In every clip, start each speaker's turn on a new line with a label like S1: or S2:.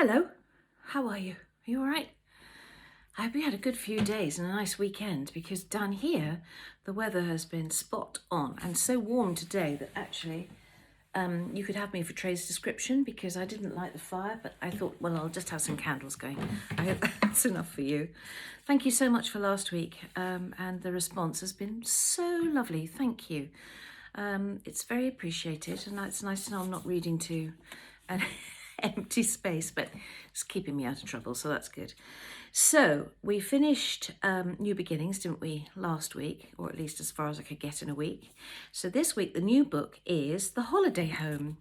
S1: Hello, how are you? Are you all right? I hope you had a good few days and a nice weekend, because down here the weather has been spot on and so warm today that actually you could have me for Trey's description, because I didn't light the fire, but I thought, well, I'll just have some candles going. I hope that's enough for you. Thank you so much for last week, and the response has been so lovely. Thank you. It's very appreciated, and it's nice to know I'm not reading to an empty space, but it's keeping me out of trouble, so that's good. So we finished New Beginnings, didn't we, last week, or at least as far as I could get in a week. So this week the new book is The Holiday Home.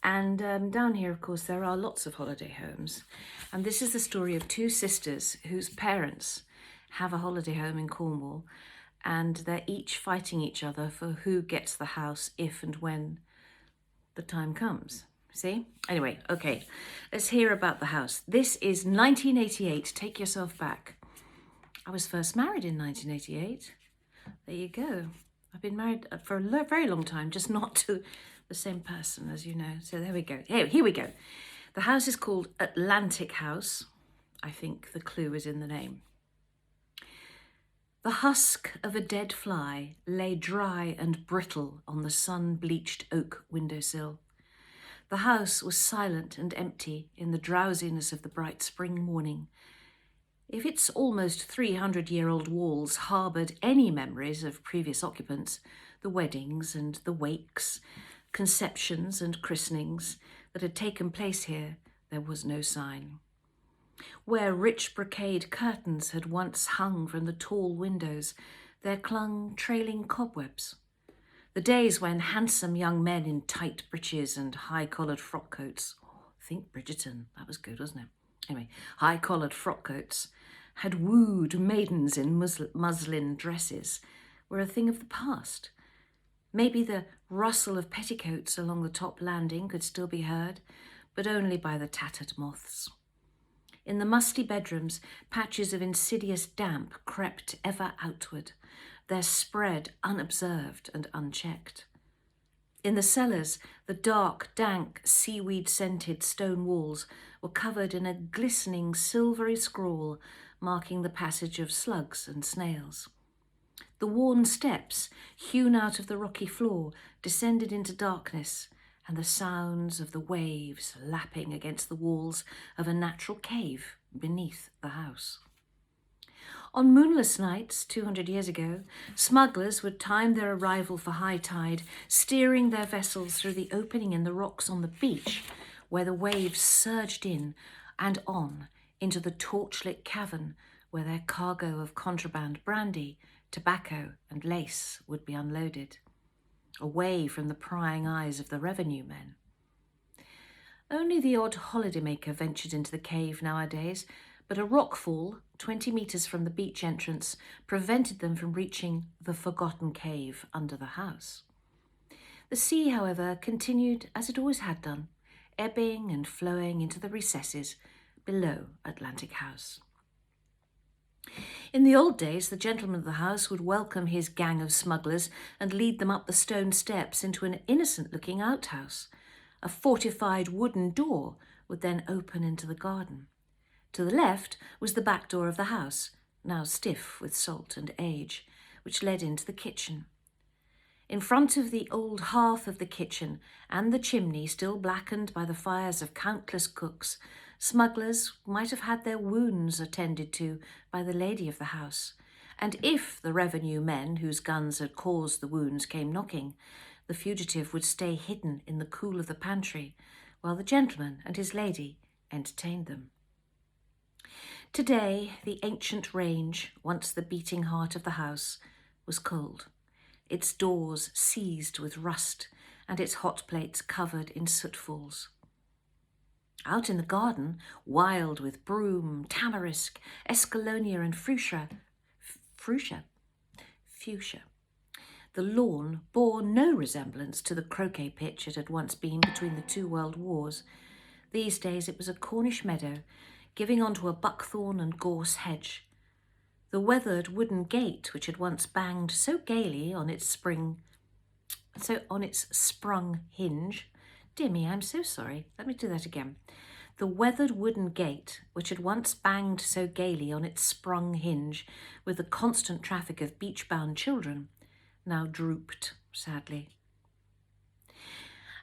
S1: And down here, of course, there are lots of holiday homes. And this is the story of two sisters whose parents have a holiday home in Cornwall, and they're each fighting each other for who gets the house if and when the time comes. See? Anyway, okay, let's hear about the house. This is 1988. Take yourself back. I was first married in 1988. There you go. I've been married for a very long time, just not to the same person, as you know. So there we go. Here we go. The house is called Atlantic House. I think the clue is in the name. The husk of a dead fly lay dry and brittle on the sun-bleached oak windowsill. The house was silent and empty in the drowsiness of the bright spring morning. If its almost 300-year-old walls harboured any memories of previous occupants, the weddings and the wakes, conceptions and christenings that had taken place here, there was no sign. Where rich brocade curtains had once hung from the tall windows, there clung trailing cobwebs. The days when handsome young men in tight breeches and high-collared frock coats, think Bridgerton, that was good, wasn't it? Anyway, high-collared frock coats had wooed maidens in muslin dresses were a thing of the past. Maybe the rustle of petticoats along the top landing could still be heard, but only by the tattered moths. In the musty bedrooms, patches of insidious damp crept ever outward, their spread unobserved and unchecked. In the cellars, the dark, dank, seaweed-scented stone walls were covered in a glistening silvery scrawl marking the passage of slugs and snails. The worn steps, hewn out of the rocky floor, descended into darkness, and the sounds of the waves lapping against the walls of a natural cave beneath the house. On moonless nights, 200 years ago, smugglers would time their arrival for high tide, steering their vessels through the opening in the rocks on the beach, where the waves surged in and on into the torchlit cavern where their cargo of contraband brandy, tobacco and lace would be unloaded, away from the prying eyes of the revenue men. Only the odd holidaymaker ventured into the cave nowadays, but a rockfall 20 metres from the beach entrance prevented them from reaching the forgotten cave under the house. The sea, however, continued as it always had done, ebbing and flowing into the recesses below Atlantic House. In the old days, the gentleman of the house would welcome his gang of smugglers and lead them up the stone steps into an innocent-looking outhouse. A fortified wooden door would then open into the garden. To the left was the back door of the house, now stiff with salt and age, which led into the kitchen. In front of the old hearth of the kitchen and the chimney still blackened by the fires of countless cooks, smugglers might have had their wounds attended to by the lady of the house, and if the revenue men whose guns had caused the wounds came knocking, the fugitive would stay hidden in the cool of the pantry while the gentleman and his lady entertained them. Today, the ancient range, once the beating heart of the house, was cold, its doors seized with rust and its hot plates covered in sootfalls. Out in the garden, wild with broom, tamarisk, escalonia and fuchsia, the lawn bore no resemblance to the croquet pitch it had once been between the two world wars. These days it was a Cornish meadow, giving onto a buckthorn and gorse hedge. The weathered wooden gate, which had once banged so gaily on its sprung hinge. Dear me, I'm so sorry. Let me do that again. The weathered wooden gate, which had once banged so gaily on its sprung hinge with the constant traffic of beach-bound children, now drooped sadly.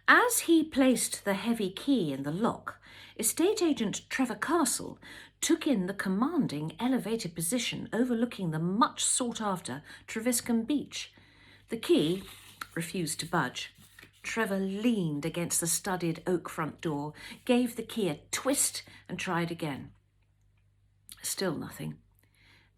S1: As he placed the heavy key in the lock, estate agent Trevor Castle took in the commanding elevated position overlooking the much sought-after Treviscombe beach. The key refused to budge. Trevor leaned against the studded oak front door, gave the key a twist and tried again. Still nothing.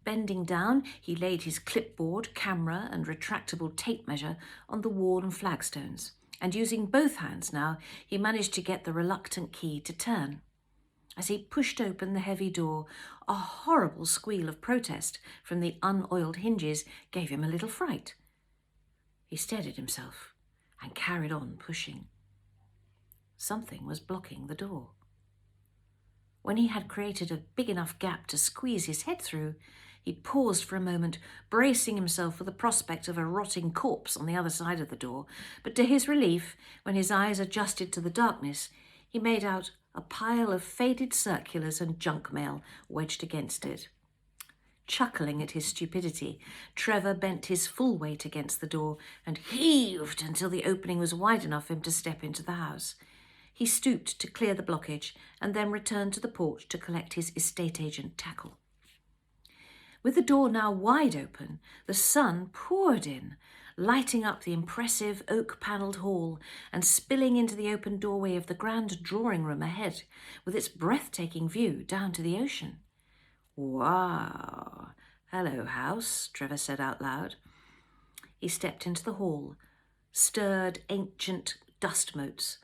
S1: Bending down, he laid his clipboard, camera and retractable tape measure on the worn flagstones, and using both hands now, he managed to get the reluctant key to turn. As he pushed open the heavy door, a horrible squeal of protest from the unoiled hinges gave him a little fright. He steadied himself and carried on pushing. Something was blocking the door. When he had created a big enough gap to squeeze his head through, he paused for a moment, bracing himself for the prospect of a rotting corpse on the other side of the door, but to his relief, when his eyes adjusted to the darkness, he made out a pile of faded circulars and junk mail wedged against it. Chuckling at his stupidity, Trevor bent his full weight against the door and heaved until the opening was wide enough for him to step into the house. He stooped to clear the blockage and then returned to the porch to collect his estate agent tackle. With the door now wide open, the sun poured in, lighting up the impressive oak-panelled hall and spilling into the open doorway of the grand drawing room ahead, with its breathtaking view down to the ocean. "Wow! Hello, house," Trevor said out loud. He stepped into the hall, stirred ancient dust motes,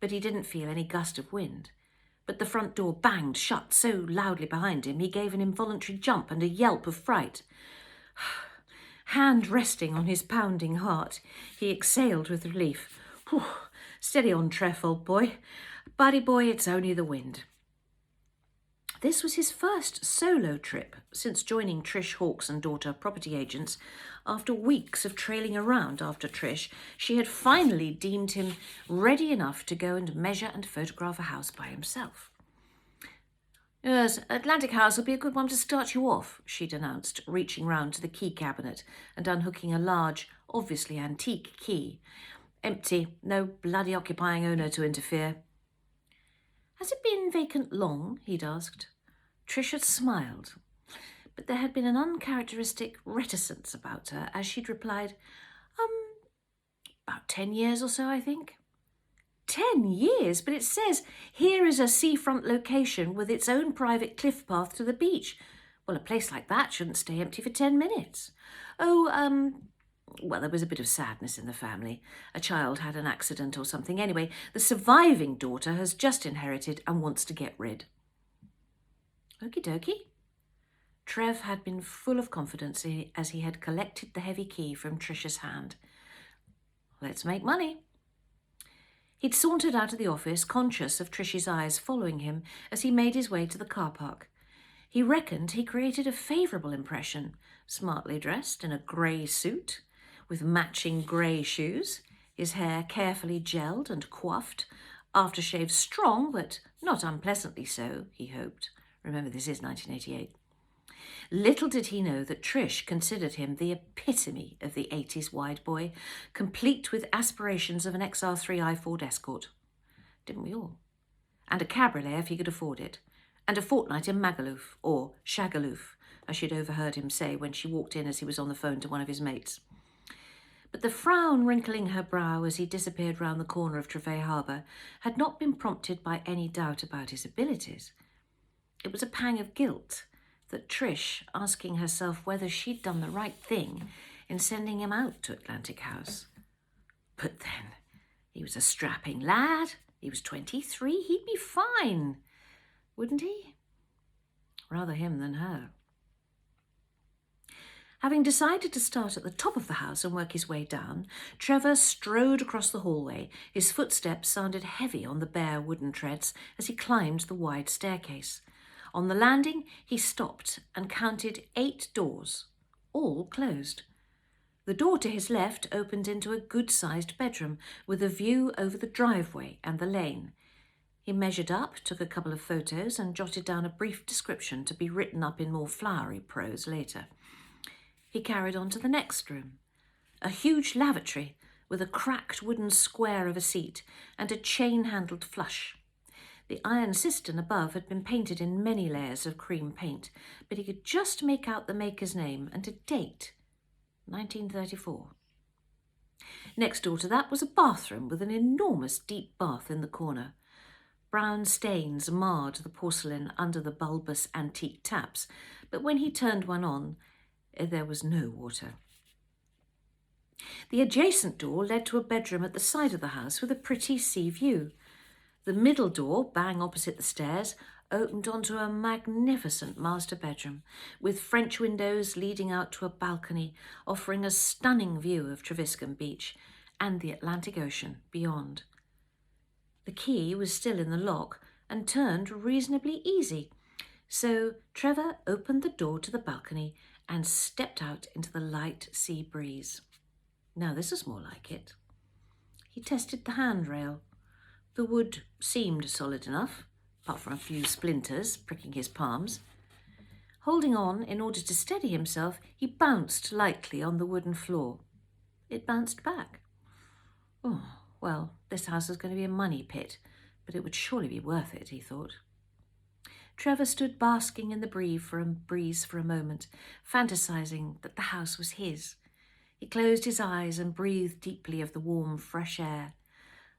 S1: but he didn't feel any gust of wind. But the front door banged shut so loudly behind him he gave an involuntary jump and a yelp of fright. Hand resting on his pounding heart, he exhaled with relief. "Whew, steady on, Treff, old boy. Buddy boy, it's only the wind." This was his first solo trip since joining Trish Hawkes and daughter property agents. After weeks of trailing around after Trish, she had finally deemed him ready enough to go and measure and photograph a house by himself. "Yes, Atlantic House will be a good one to start you off," she'd announced, reaching round to the key cabinet and unhooking a large, obviously antique key. "Empty, no bloody occupying owner to interfere." "Has it been vacant long?" he'd asked. Trish had smiled, but there had been an uncharacteristic reticence about her as she'd replied, "About 10 years or so, I think." 10 years? But it says, here is a seafront location with its own private cliff path to the beach. Well, a place like that shouldn't stay empty for 10 minutes. Well, there was a bit of sadness in the family. A child had an accident or something. Anyway, the surviving daughter has just inherited and wants to get rid. Okie dokie. Trev had been full of confidence as he had collected the heavy key from Trisha's hand. Let's make money. He'd sauntered out of the office, conscious of Trish's eyes following him as he made his way to the car park. He reckoned he created a favourable impression, smartly dressed in a grey suit, with matching grey shoes, his hair carefully gelled and coiffed, aftershave strong, but not unpleasantly so, he hoped. Remember, this is 1988. Little did he know that Trish considered him the epitome of the 80s wide boy, complete with aspirations of an XR3i Ford Escort. Didn't we all? And a cabriolet if he could afford it. And a fortnight in Magaluf, or Shagaloof, as she'd overheard him say when she walked in as he was on the phone to one of his mates. But the frown wrinkling her brow as he disappeared round the corner of Trevay Harbour had not been prompted by any doubt about his abilities. It was a pang of guilt that Trish, asking herself whether she'd done the right thing in sending him out to Atlantic House. But then, he was a strapping lad. He was 23. He'd be fine, wouldn't he? Rather him than her. Having decided to start at the top of the house and work his way down, Trevor strode across the hallway. His footsteps sounded heavy on the bare wooden treads as he climbed the wide staircase. On the landing, he stopped and counted 8 doors, all closed. The door to his left opened into a good-sized bedroom with a view over the driveway and the lane. He measured up, took a couple of photos, and jotted down a brief description to be written up in more flowery prose later. He carried on to the next room, a huge lavatory with a cracked wooden square of a seat and a chain-handled flush. The iron cistern above had been painted in many layers of cream paint, but he could just make out the maker's name and a date, 1934. Next door to that was a bathroom with an enormous deep bath in the corner. Brown stains marred the porcelain under the bulbous antique taps, but when he turned one on, there was no water. The adjacent door led to a bedroom at the side of the house with a pretty sea view. The middle door, bang opposite the stairs, opened onto a magnificent master bedroom, with French windows leading out to a balcony, offering a stunning view of Treviscombe Beach and the Atlantic Ocean beyond. The key was still in the lock and turned reasonably easy, so Trevor opened the door to the balcony and stepped out into the light sea breeze. Now this is more like it. He tested the handrail. The wood seemed solid enough, apart from a few splinters pricking his palms. Holding on in order to steady himself, he bounced lightly on the wooden floor. It bounced back. Oh, well, this house is going to be a money pit, but it would surely be worth it, he thought. Trevor stood basking in the breeze for a moment, fantasizing that the house was his. He closed his eyes and breathed deeply of the warm, fresh air.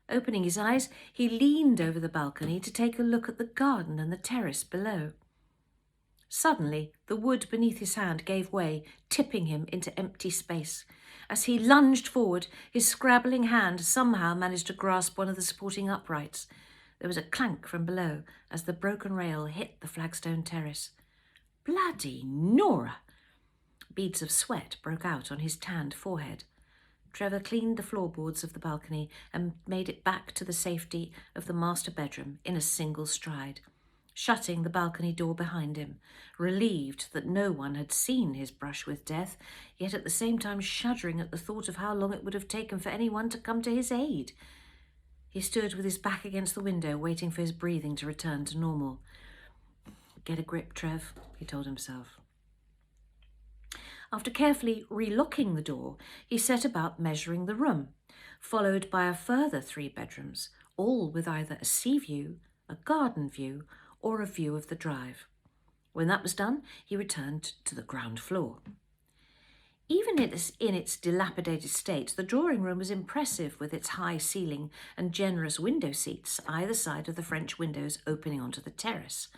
S1: Opening his eyes, he leaned over the balcony to take a look at the garden and the terrace below. Suddenly, the wood beneath his hand gave way, tipping him into empty space. As he lunged forward, his scrabbling hand somehow managed to grasp one of the supporting uprights. There was a clank from below as the broken rail hit the flagstone terrace. Bloody Nora! Beads of sweat broke out on his tanned forehead. Trevor cleaned the floorboards of the balcony and made it back to the safety of the master bedroom in a single stride, shutting the balcony door behind him, relieved that no one had seen his brush with death, yet at the same time shuddering at the thought of how long it would have taken for anyone to come to his aid. He stood with his back against the window, waiting for his breathing to return to normal. Get a grip, Trev, he told himself. After carefully relocking the door, he set about measuring the room, followed by a further 3 bedrooms, all with either a sea view, a garden view, or a view of the drive. When that was done, he returned to the ground floor. Even in its dilapidated state, the drawing room was impressive with its high ceiling and generous window seats either side of the French windows opening onto the terrace.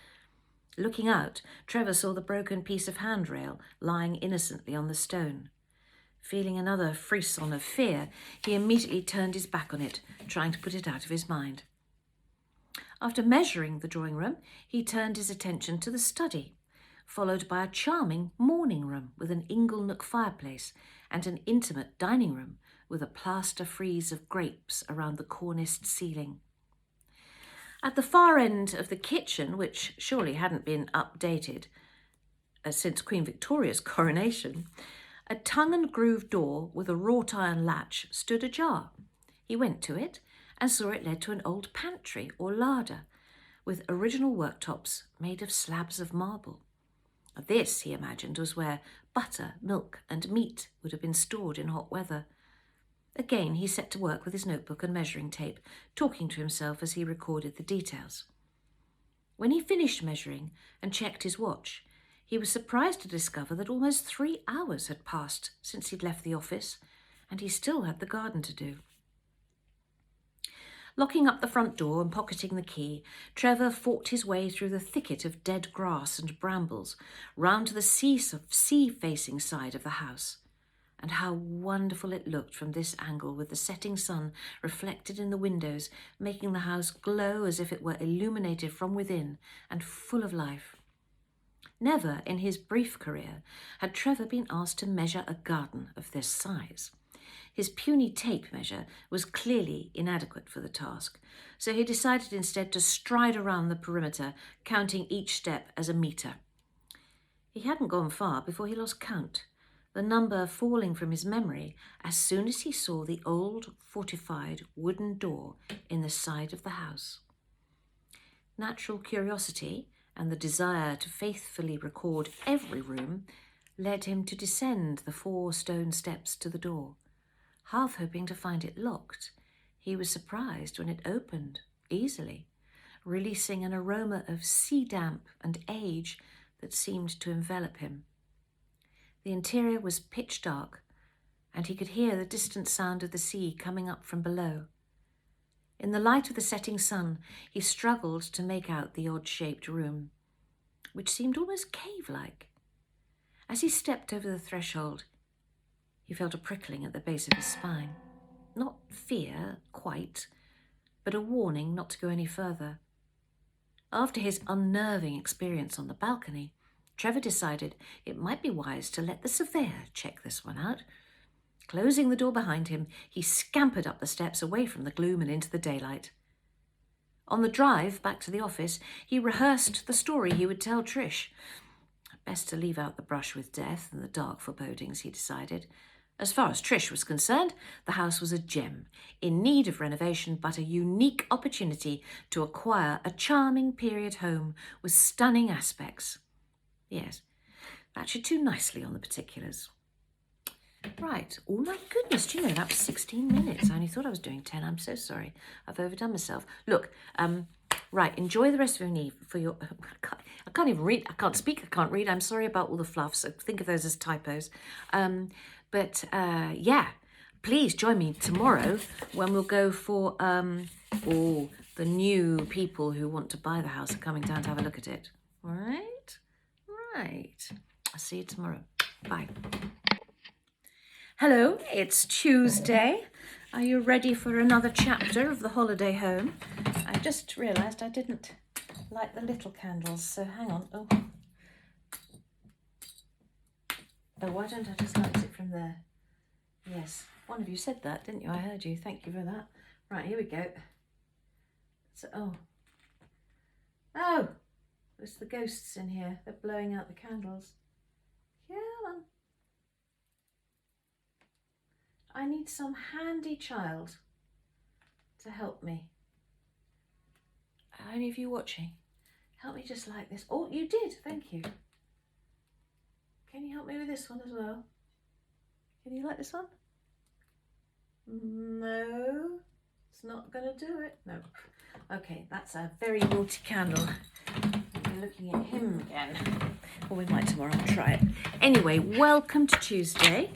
S1: Looking out, Trevor saw the broken piece of handrail lying innocently on the stone. Feeling another frisson of fear, he immediately turned his back on it, trying to put it out of his mind. After measuring the drawing room, he turned his attention to the study, followed by a charming morning room with an inglenook fireplace and an intimate dining room with a plaster frieze of grapes around the corniced ceiling. At the far end of the kitchen, which surely hadn't been updated since Queen Victoria's coronation, a tongue-and-groove door with a wrought iron latch stood ajar. He went to it and saw it led to an old pantry or larder with original worktops made of slabs of marble. This, he imagined, was where butter, milk and meat would have been stored in hot weather. Again, he set to work with his notebook and measuring tape, talking to himself as he recorded the details. When he finished measuring and checked his watch, he was surprised to discover that almost 3 hours had passed since he'd left the office, and he still had the garden to do. Locking up the front door and pocketing the key, Trevor fought his way through the thicket of dead grass and brambles, round to the sea-facing side of the house. And how wonderful it looked from this angle with the setting sun reflected in the windows, making the house glow as if it were illuminated from within and full of life. Never in his brief career had Trevor been asked to measure a garden of this size. His puny tape measure was clearly inadequate for the task, so he decided instead to stride around the perimeter, counting each step as a metre. He hadn't gone far before he lost count, the number falling from his memory as soon as he saw the old fortified wooden door in the side of the house. Natural curiosity and the desire to faithfully record every room led him to descend the 4 stone steps to the door. Half hoping to find it locked, he was surprised when it opened easily, releasing an aroma of sea damp and age that seemed to envelop him. The interior was pitch dark, and he could hear the distant sound of the sea coming up from below. In the light of the setting sun, he struggled to make out the odd-shaped room, which seemed almost cave-like. As he stepped over the threshold, he felt a prickling at the base of his spine. Not fear, quite, but a warning not to go any further. After his unnerving experience on the balcony, Trevor decided it might be wise to let the surveyor check this one out. Closing the door behind him, he scampered up the steps away from the gloom and into the daylight. On the drive back to the office, he rehearsed the story he would tell Trish. Best to leave out the brush with death and the dark forebodings, he decided. As far as Trish was concerned, the house was a gem, in need of renovation, but a unique opportunity to acquire a charming period home with stunning aspects. Yes, that should do nicely on the particulars. Right. Oh my goodness, do you know that was 16 minutes? I only thought I was doing 10. I'm so sorry. I've overdone myself. Look, right, enjoy the rest of your evening for your... I can't even read. I can't speak. I can't read. I'm sorry about all the fluff, so think of those as typos. Yeah, please join me tomorrow when we'll go for all the new people who want to buy the house are coming down to have a look at it. All right? Right. I'll see you tomorrow. Bye. Hello, it's Tuesday. Are you ready for another chapter of The Holiday Home? I just realised I didn't light the little candles, so hang on. Oh, why don't I just light it from there? Yes, one of you said that, didn't you? I heard you. Thank you for that. Right, here we go. So, oh, there's the ghosts in here. They're blowing out the candles. Come on. I need some handy child to help me. Are any of you watching? Help me just like this. Oh, you did. Thank you. Can you help me with this one as well? Can you like this one? No, it's not going to do it. No. Okay, that's a very naughty candle. We're looking at him again. Or we might tomorrow. I'll try it. Anyway, welcome to Tuesday.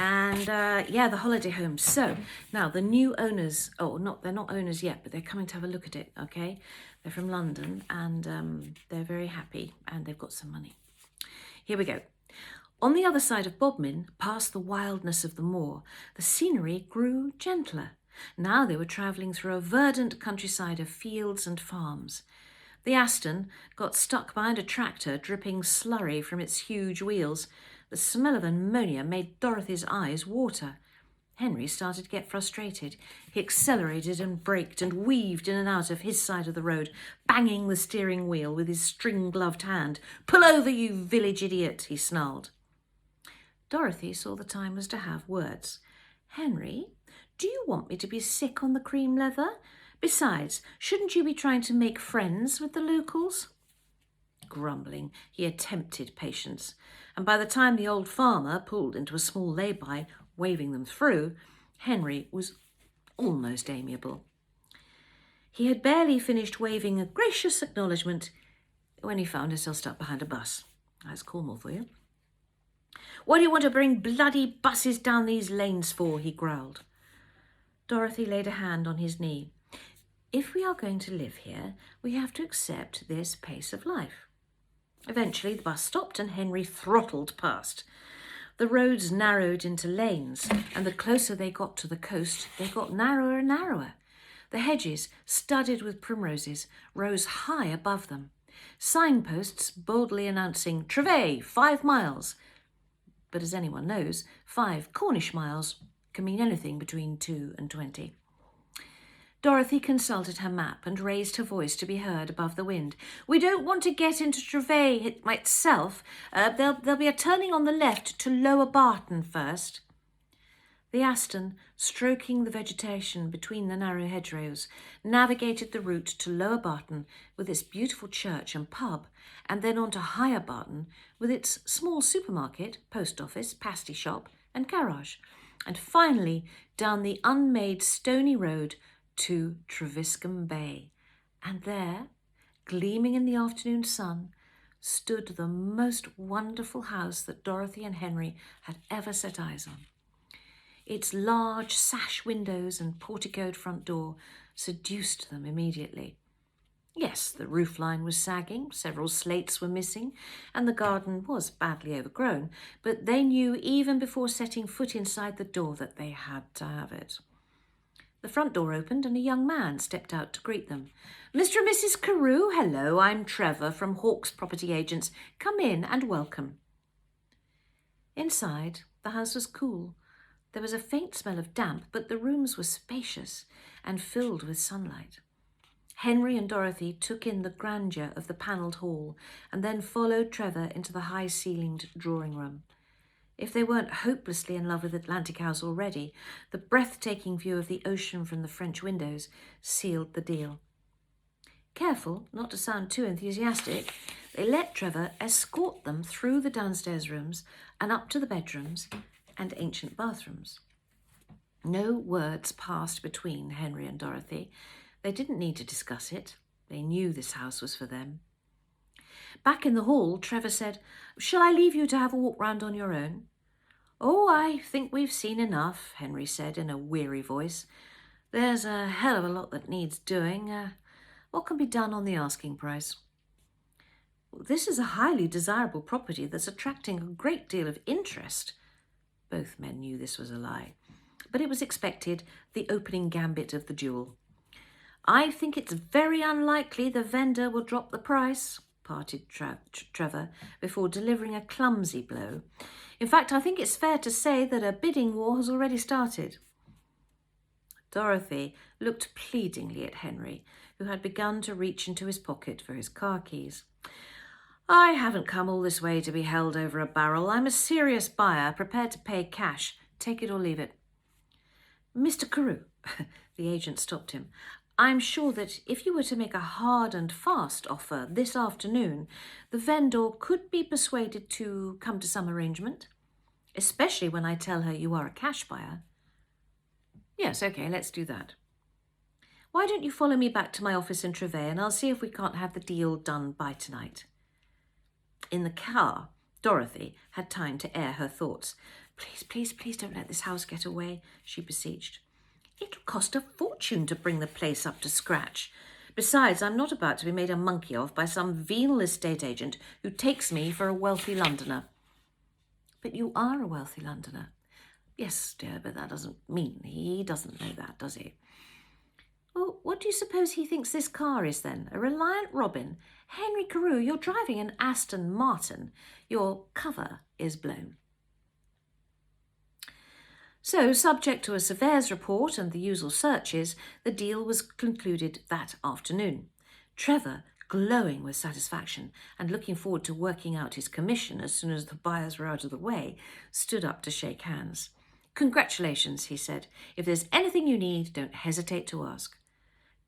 S1: And yeah, the holiday home. So now the new owners, they're not owners yet, but they're coming to have a look at it, okay? They're from London and they're very happy and they've got some money. Here we go. On the other side of Bodmin, past the wildness of the moor, the scenery grew gentler. Now they were travelling through a verdant countryside of fields and farms. The Aston got stuck behind a tractor dripping slurry from its huge wheels. The smell of ammonia made Dorothy's eyes water. Henry started to get frustrated. He accelerated and braked and weaved in and out of his side of the road, banging the steering wheel with his string-gloved hand. "Pull over, you village idiot," he snarled. Dorothy saw the time was to have words. "Henry, do you want me to be sick on the cream leather? Besides, shouldn't you be trying to make friends with the locals?" Grumbling, he attempted patience, and by the time the old farmer pulled into a small lay-by, waving them through, Henry was almost amiable. He had barely finished waving a gracious acknowledgement when he found himself stuck behind a bus. That's Cornwall for you. "What do you want to bring bloody buses down these lanes for?" he growled. Dorothy laid a hand on his knee. "If we are going to live here, we have to accept this pace of life." Eventually the bus stopped and Henry throttled past. The roads narrowed into lanes, and the closer they got to the coast, they got narrower and narrower. The hedges, studded with primroses, rose high above them. Signposts boldly announcing "Trevay, 5 miles." But as anyone knows, 5 Cornish miles can mean anything between 2 and 20. Dorothy consulted her map and raised her voice to be heard above the wind. "We don't want to get into Trevay itself. There'll be a turning on the left to Lower Barton first." The Aston, stroking the vegetation between the narrow hedgerows, navigated the route to Lower Barton with its beautiful church and pub, and then on to Higher Barton with its small supermarket, post office, pasty shop and garage, and finally down the unmade stony road to Treviscombe Bay. And there, gleaming in the afternoon sun, stood the most wonderful house that Dorothy and Henry had ever set eyes on. Its large sash windows and porticoed front door seduced them immediately. Yes, the roof line was sagging, several slates were missing, and the garden was badly overgrown, but they knew even before setting foot inside the door that they had to have it. The front door opened and a young man stepped out to greet them. "Mr. and Mrs. Carew, hello, I'm Trevor from Hawkes Property Agents. Come in and welcome." Inside, the house was cool. There was a faint smell of damp, but the rooms were spacious and filled with sunlight. Henry and Dorothy took in the grandeur of the panelled hall and then followed Trevor into the high-ceilinged drawing room. If they weren't hopelessly in love with Atlantic House already, the breathtaking view of the ocean from the French windows sealed the deal. Careful not to sound too enthusiastic, they let Trevor escort them through the downstairs rooms and up to the bedrooms and ancient bathrooms. No words passed between Henry and Dorothy. They didn't need to discuss it. They knew this house was for them. Back in the hall, Trevor said, "Shall I leave you to have a walk round on your own?" "Oh, I think we've seen enough," Henry said in a weary voice. "There's a hell of a lot that needs doing. What can be done on the asking price?" "This is a highly desirable property that's attracting a great deal of interest." Both men knew this was a lie, but it was expected, the opening gambit of the duel. "I think it's very unlikely the vendor will drop the price," parted Trevor before delivering a clumsy blow. "In fact, I think it's fair to say that a bidding war has already started." Dorothy looked pleadingly at Henry, who had begun to reach into his pocket for his car keys. "I haven't come all this way to be held over a barrel. I'm a serious buyer, prepared to pay cash. Take it or leave it." "Mr. Carew," the agent stopped him, "I'm sure that if you were to make a hard and fast offer this afternoon, the vendor could be persuaded to come to some arrangement, especially when I tell her you are a cash buyer." "Yes, okay, let's do that." "Why don't you follow me back to my office in Trevay and I'll see if we can't have the deal done by tonight." In the car, Dorothy had time to air her thoughts. "Please, please, please don't let this house get away," she beseeched. "It'll cost a fortune to bring the place up to scratch. Besides, I'm not about to be made a monkey of by some venal estate agent who takes me for a wealthy Londoner." "But you are a wealthy Londoner." "Yes, dear, but that doesn't mean he doesn't know that, does he?" "Well, what do you suppose he thinks this car is then? A Reliant Robin? Henry Carew, you're driving an Aston Martin. Your cover is blown." So, subject to a surveyor's report and the usual searches, the deal was concluded that afternoon. Trevor, glowing with satisfaction and looking forward to working out his commission as soon as the buyers were out of the way, stood up to shake hands. "Congratulations," he said. "If there's anything you need, don't hesitate to ask."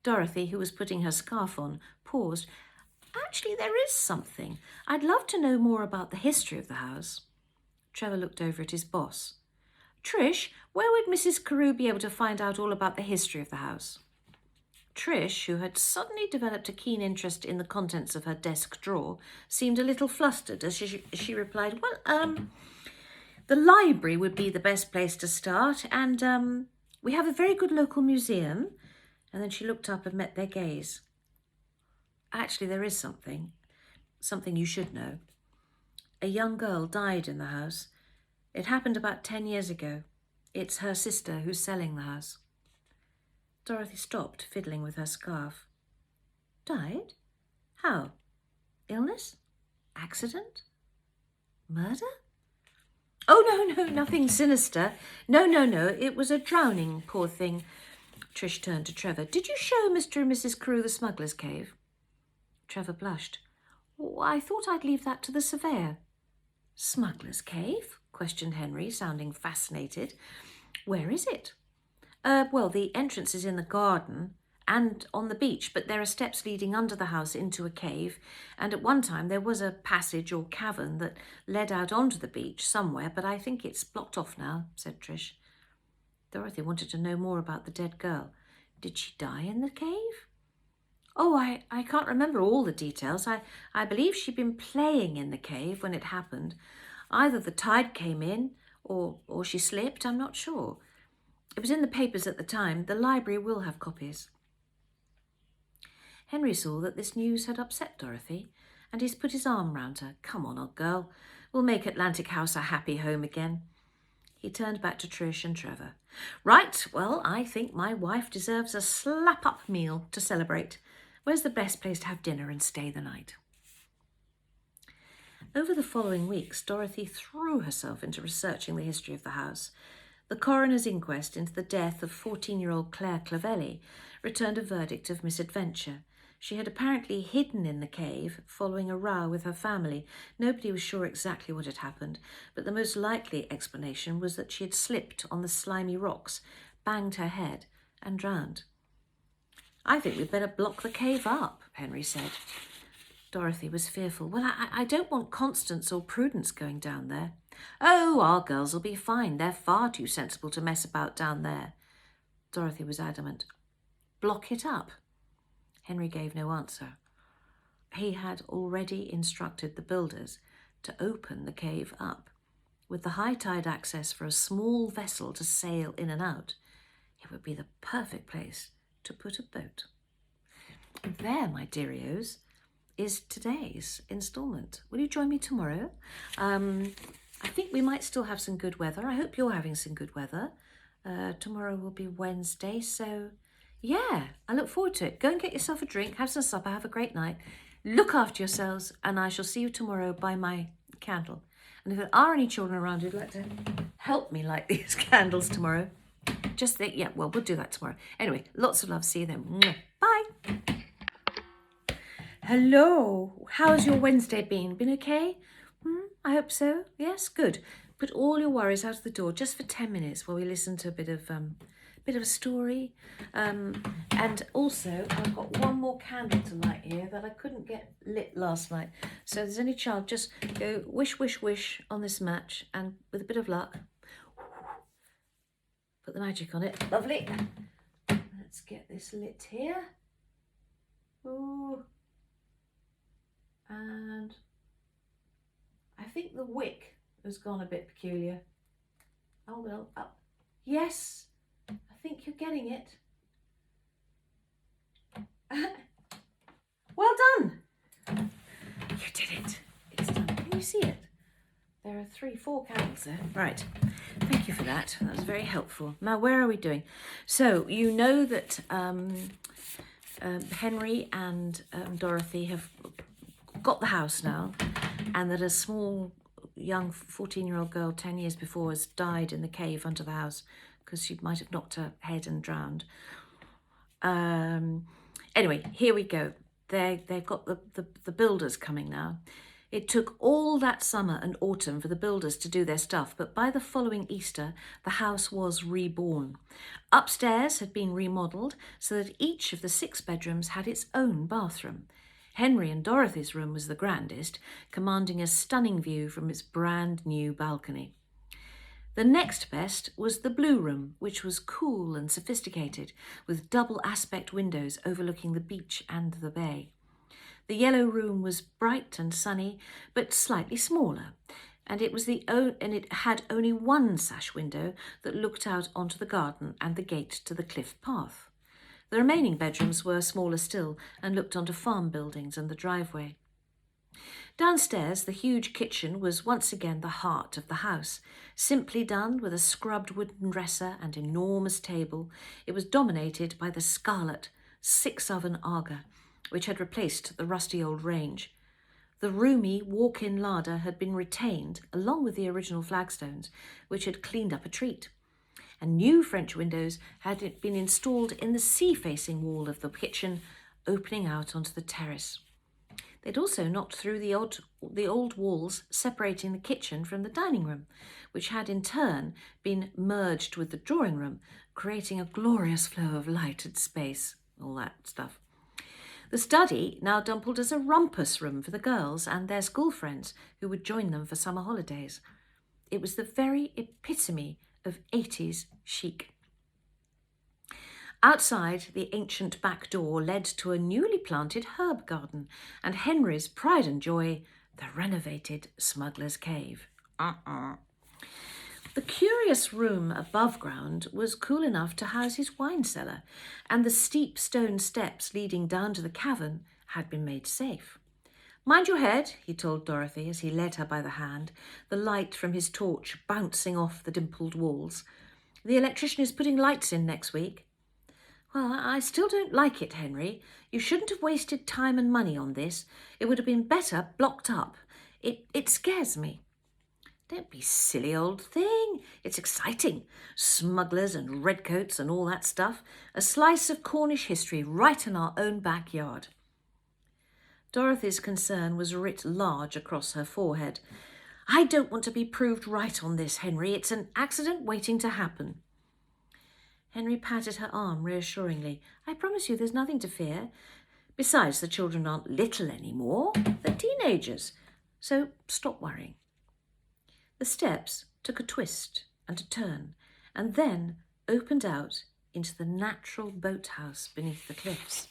S1: Dorothy, who was putting her scarf on, paused. "Actually, there is something. I'd love to know more about the history of the house." Trevor looked over at his boss. "Trish, where would Mrs. Carew be able to find out all about the history of the house?" Trish, who had suddenly developed a keen interest in the contents of her desk drawer, seemed a little flustered as she replied, "Well, the library would be the best place to start, and we have a very good local museum." And then she looked up and met their gaze. "Actually, there is something you should know. A young girl died in the house. It happened about 10 years ago. It's her sister who's selling the house." Dorothy stopped, fiddling with her scarf. "Died? How? Illness? Accident? Murder?" "Oh, no, nothing sinister. No, it was a drowning, poor thing." Trish turned to Trevor. "Did you show Mr. and Mrs. Carew the Smuggler's Cave?" Trevor blushed. "Oh, I thought I'd leave that to the surveyor." "Smuggler's Cave?" questioned Henry, sounding fascinated. Where is it? Well, the entrance is in the garden and on the beach, but there are steps leading under the house into a cave, and at one time there was a passage or cavern that led out onto the beach somewhere, but I think it's blocked off now, said Trish. Dorothy wanted to know more about the dead girl. Did she die in the cave? Oh, I can't remember all the details. I believe she'd been playing in the cave when it happened. Either the tide came in or she slipped, I'm not sure. It was in the papers at the time. The library will have copies. Henry saw that this news had upset Dorothy, and he's put his arm round her. Come on, old girl. We'll make Atlantic House a happy home again. He turned back to Trish and Trevor. Right, well, I think my wife deserves a slap-up meal to celebrate. Where's the best place to have dinner and stay the night? Over the following weeks, Dorothy threw herself into researching the history of the house. The coroner's inquest into the death of 14-year-old Claire Clavelli returned a verdict of misadventure. She had apparently hidden in the cave following a row with her family. Nobody was sure exactly what had happened, but the most likely explanation was that she had slipped on the slimy rocks, banged her head, and drowned. I think we'd better block the cave up, Henry said. Dorothy was fearful. Well, I don't want Constance or Prudence going down there. Oh, our girls will be fine. They're far too sensible to mess about down there. Dorothy was adamant. Block it up. Henry gave no answer. He had already instructed the builders to open the cave up. With the high tide access for a small vessel to sail in and out, it would be the perfect place to put a boat. And there, my dearios, is today's instalment. Will you join me tomorrow? I think we might still have some good weather. I hope you're having some good weather. Tomorrow will be Wednesday, so yeah, I look forward to it. Go and get yourself a drink, have some supper, have a great night. Look after yourselves, and I shall see you tomorrow by my candle. And if there are any children around who'd like to help me light these candles tomorrow, just think, yeah, well, we'll do that tomorrow. Anyway, lots of love. See you then. Bye. Hello. How's your Wednesday been? Been okay? I hope so. Yes, good. Put all your worries out of the door just for 10 minutes while we listen to a bit of a story. And also, I've got one more candle to light here that I couldn't get lit last night. So if there's any child, just go wish, wish, wish on this match, and with a bit of luck, put the magic on it. Lovely. Let's get this lit here. Ooh. And I think the wick has gone a bit peculiar. Oh, well, up. Yes, I think you're getting it. Well done. You did it. It's done. Can you see it? There are 4 candles there. Right. Thank you for that. That was very helpful. Now, where are we doing? So, you know that Henry and Dorothy have got the house now, and that a small young 14-year-old girl 10 years before has died in the cave under the house because she might have knocked her head and drowned. Anyway, here we go. They've got the builders coming now. It took all that summer and autumn for the builders to do their stuff, but by the following Easter, the house was reborn. Upstairs had been remodelled so that each of the 6 bedrooms had its own bathroom. Henry and Dorothy's room was the grandest, commanding a stunning view from its brand new balcony. The next best was the blue room, which was cool and sophisticated, with double aspect windows overlooking the beach and the bay. The yellow room was bright and sunny, but slightly smaller, and it had only one sash window that looked out onto the garden and the gate to the cliff path. The remaining bedrooms were smaller still and looked onto farm buildings and the driveway. Downstairs, the huge kitchen was once again the heart of the house. Simply done with a scrubbed wooden dresser and enormous table, it was dominated by the scarlet 6-oven Aga, which had replaced the rusty old range. The roomy walk-in larder had been retained, along with the original flagstones, which had cleaned up a treat. And new French windows had been installed in the sea-facing wall of the kitchen, opening out onto the terrace. They'd also knocked through the old walls separating the kitchen from the dining room, which had in turn been merged with the drawing room, creating a glorious flow of light and space, all that stuff. The study now doubled as a rumpus room for the girls and their school friends who would join them for summer holidays. It was the very epitome of 80s chic. Outside, the ancient back door led to a newly planted herb garden and Henry's pride and joy, the renovated Smuggler's Cave. The curious room above ground was cool enough to house his wine cellar, and the steep stone steps leading down to the cavern had been made safe. "Mind your head," he told Dorothy as he led her by the hand, the light from his torch bouncing off the dimpled walls. "The electrician is putting lights in next week." "Well, I still don't like it, Henry. You shouldn't have wasted time and money on this. It would have been better blocked up. It scares me." "Don't be silly, old thing. It's exciting. Smugglers and redcoats and all that stuff. A slice of Cornish history right in our own backyard." Dorothy's concern was writ large across her forehead. "I don't want to be proved right on this, Henry. It's an accident waiting to happen." Henry patted her arm reassuringly. "I promise you there's nothing to fear. Besides, the children aren't little anymore. They're teenagers. So stop worrying." The steps took a twist and a turn, and then opened out into the natural boathouse beneath the cliffs.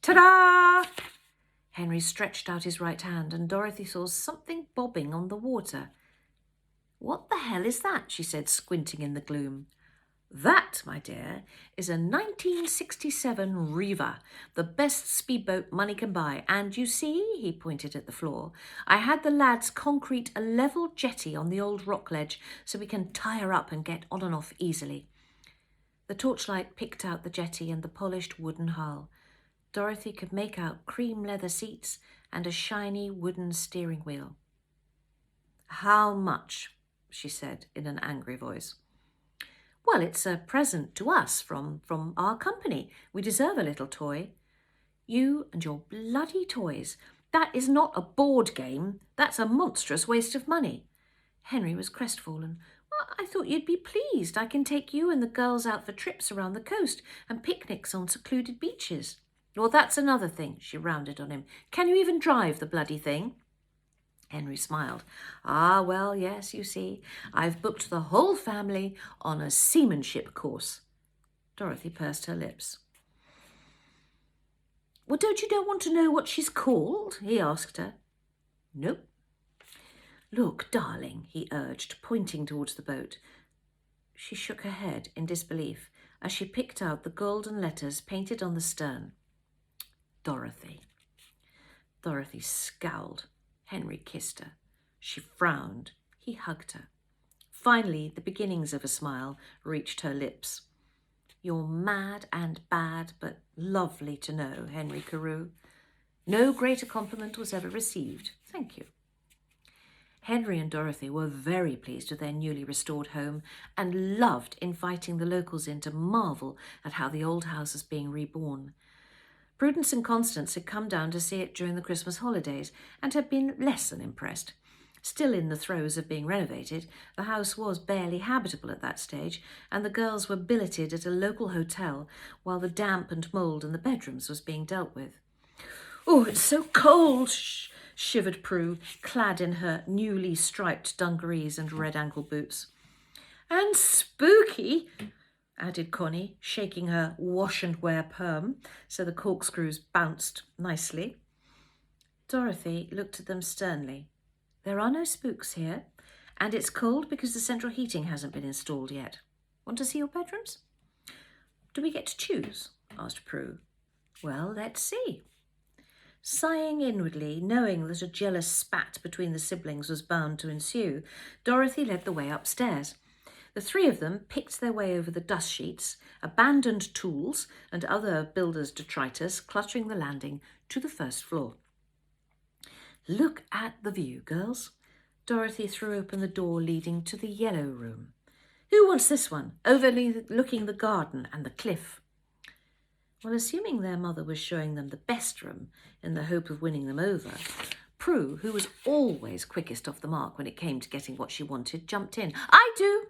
S1: "Ta-da!" Henry stretched out his right hand, and Dorothy saw something bobbing on the water. "What the hell is that?" she said, squinting in the gloom. "That, my dear, is a 1967 Reaver, the best speedboat money can buy. And you see," he pointed at the floor, "I had the lads concrete a level jetty on the old rock ledge so we can tie her up and get on and off easily." The torchlight picked out the jetty and the polished wooden hull. Dorothy could make out cream leather seats and a shiny wooden steering wheel. "How much?" she said in an angry voice. "Well, it's a present to us from our company. We deserve a little toy." "You and your bloody toys. That is not a board game. That's a monstrous waste of money." Henry was crestfallen. "Well, I thought you'd be pleased. I can take you and the girls out for trips around the coast and picnics on secluded beaches." "Well, that's another thing," she rounded on him. "Can you even drive the bloody thing?" Henry smiled. "Ah, well, yes, you see, I've booked the whole family on a seamanship course." Dorothy pursed her lips. "Well, don't you want to know what she's called?" he asked her. "Nope." "Look, darling," he urged, pointing towards the boat. She shook her head in disbelief as she picked out the golden letters painted on the stern. Dorothy. Dorothy scowled. Henry kissed her. She frowned. He hugged her. Finally, the beginnings of a smile reached her lips. "You're mad and bad, but lovely to know, Henry Carew. No greater compliment was ever received. Thank you." Henry and Dorothy were very pleased with their newly restored home and loved inviting the locals in to marvel at how the old house was being reborn. Prudence and Constance had come down to see it during the Christmas holidays and had been less than impressed. Still in the throes of being renovated, the house was barely habitable at that stage, and the girls were billeted at a local hotel while the damp and mould in the bedrooms was being dealt with. "Oh, it's so cold," shivered Prue, clad in her newly striped dungarees and red ankle boots. "And spooky," added Connie, shaking her wash-and-wear perm so the corkscrews bounced nicely. Dorothy looked at them sternly. "There are no spooks here, and it's cold because the central heating hasn't been installed yet. Want to see your bedrooms?" "Do we get to choose?" asked Prue. "Well, let's see." Sighing inwardly, knowing that a jealous spat between the siblings was bound to ensue, Dorothy led the way upstairs. The three of them picked their way over the dust sheets, abandoned tools and other builders' detritus cluttering the landing to the first floor. "Look at the view, girls." Dorothy threw open the door leading to the yellow room. "Who wants this one, overlooking the garden and the cliff?" Well, assuming their mother was showing them the best room in the hope of winning them over, Prue, who was always quickest off the mark when it came to getting what she wanted, jumped in. I do!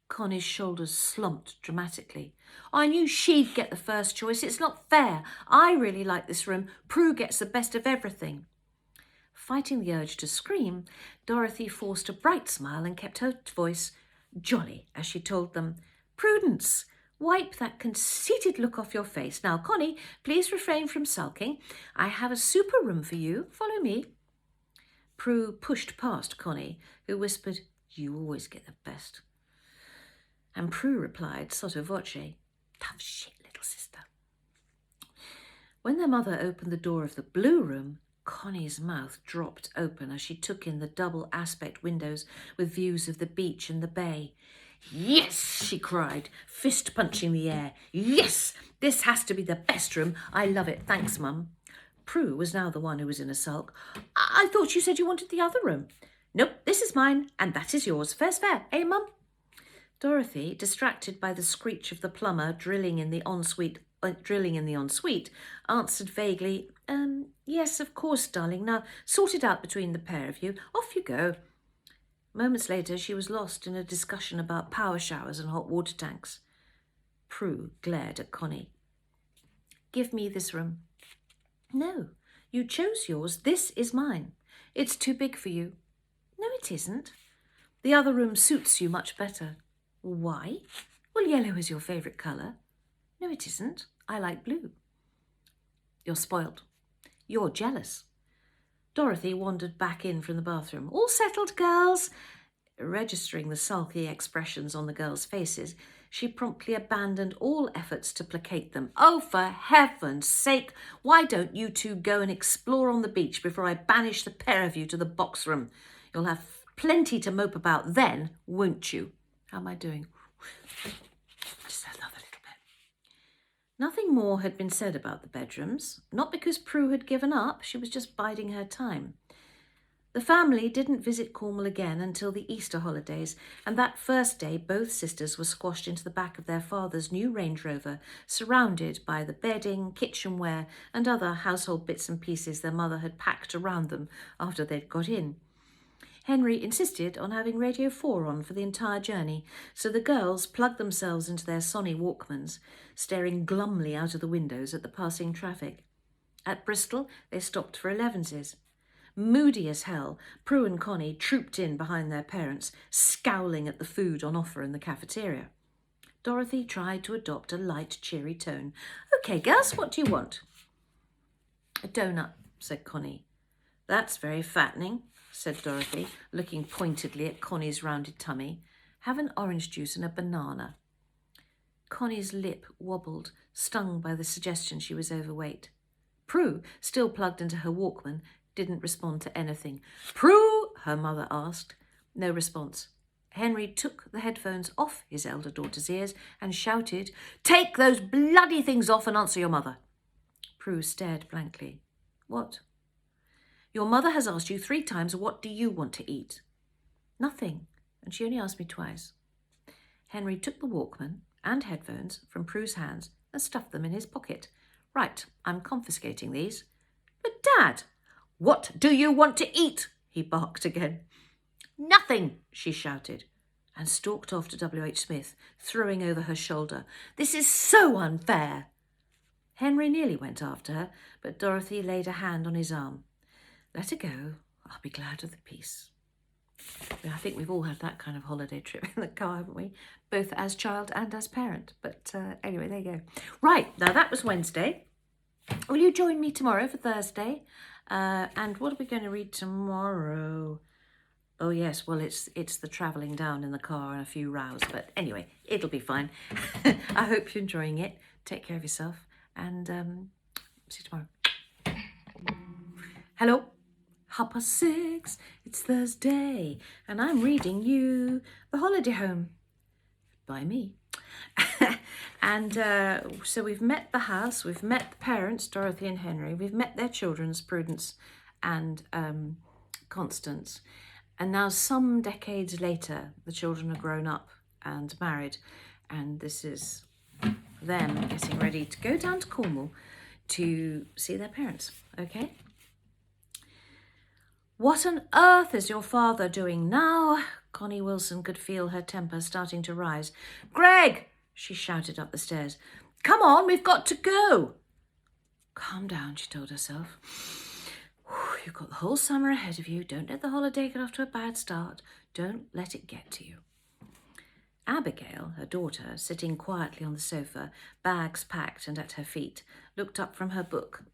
S1: Connie's shoulders slumped dramatically. I knew she'd get the first choice. It's not fair. I really like this room. Prue gets the best of everything. Fighting the urge to scream, Dorothy forced a bright smile and kept her voice jolly as she told them, Prudence, wipe that conceited look off your face. Now, Connie, please refrain from sulking. I have a super room for you. Follow me. Prue pushed past Connie, who whispered, You always get the best. And Prue replied, sotto voce, Tough shit, little sister. When their mother opened the door of the blue room, Connie's mouth dropped open as she took in the double aspect windows with views of the beach and the bay. Yes, she cried, fist punching the air. Yes, this has to be the best room. I love it. Thanks, Mum. Prue was now the one who was in a sulk. I thought you said you wanted the other room. Nope, this is mine, and that is yours. Fair's fair, eh, Mum? Dorothy, distracted by the screech of the plumber drilling in the ensuite, answered vaguely, yes, of course, darling. Now, sort it out between the pair of you. Off you go. Moments later, she was lost in a discussion about power showers and hot water tanks. Prue glared at Connie. Give me this room. No, you chose yours. This is mine. It's too big for you. No, it isn't. The other room suits you much better. Why? Well, yellow is your favourite colour. No, it isn't. I like blue. You're spoilt. You're jealous. Dorothy wandered back in from the bathroom. All settled, girls? Registering the sulky expressions on the girls' faces, she promptly abandoned all efforts to placate them. Oh, for heaven's sake, why don't you two go and explore on the beach before I banish the pair of you to the box room? You'll have plenty to mope about then, won't you? How am I doing? Just another little bit. Nothing more had been said about the bedrooms, not because Prue had given up, she was just biding her time. The family didn't visit Cornwall again until the Easter holidays, and that first day both sisters were squashed into the back of their father's new Range Rover, surrounded by the bedding, kitchenware, and other household bits and pieces their mother had packed around them after they'd got in. Henry insisted on having Radio 4 on for the entire journey, so the girls plugged themselves into their Sony Walkmans, staring glumly out of the windows at the passing traffic. At Bristol, they stopped for Elevenses. Moody as hell, Prue and Connie trooped in behind their parents, scowling at the food on offer in the cafeteria. Dorothy tried to adopt a light, cheery tone. Okay, girls, what do you want? A donut, said Connie. That's very fattening, said Dorothy, looking pointedly at Connie's rounded tummy. Have an orange juice and a banana. Connie's lip wobbled, stung by the suggestion she was overweight. Prue, still plugged into her Walkman, didn't respond to anything. Prue, her mother asked. No response. Henry took the headphones off his elder daughter's ears and shouted, Take those bloody things off and answer your mother. Prue stared blankly. What? Your mother has asked you 3 times, what do you want to eat? Nothing, and she only asked me twice. Henry took the Walkman and headphones from Prue's hands and stuffed them in his pocket. Right, I'm confiscating these. But Dad, what do you want to eat? He barked again. Nothing, she shouted, and stalked off to W.H. Smith, throwing over her shoulder. This is so unfair. Henry nearly went after her, but Dorothy laid a hand on his arm. Let her go. I'll be glad of the peace. I think we've all had that kind of holiday trip in the car, haven't we? Both as child and as parent. But anyway, there you go. Right, now that was Wednesday. Will you join me tomorrow for Thursday? And what are we going to read tomorrow? Oh, yes, well, it's the travelling down in the car and a few rows. But anyway, it'll be fine. I hope you're enjoying it. Take care of yourself. And see you tomorrow. Hello? 6:30, it's Thursday, and I'm reading you The Holiday Home by me. And so we've met the house, we've met the parents, Dorothy and Henry, we've met their children, Prudence and Constance, and now some decades later, the children are grown up and married, and this is them getting ready to go down to Cornwall to see their parents, okay? What on earth is your father doing now? Connie Wilson could feel her temper starting to rise. Greg, she shouted up the stairs. Come on, we've got to go. Calm down, she told herself. You've got the whole summer ahead of you. Don't let the holiday get off to a bad start. Don't let it get to you. Abigail, her daughter, sitting quietly on the sofa, bags packed and at her feet, looked up from her book.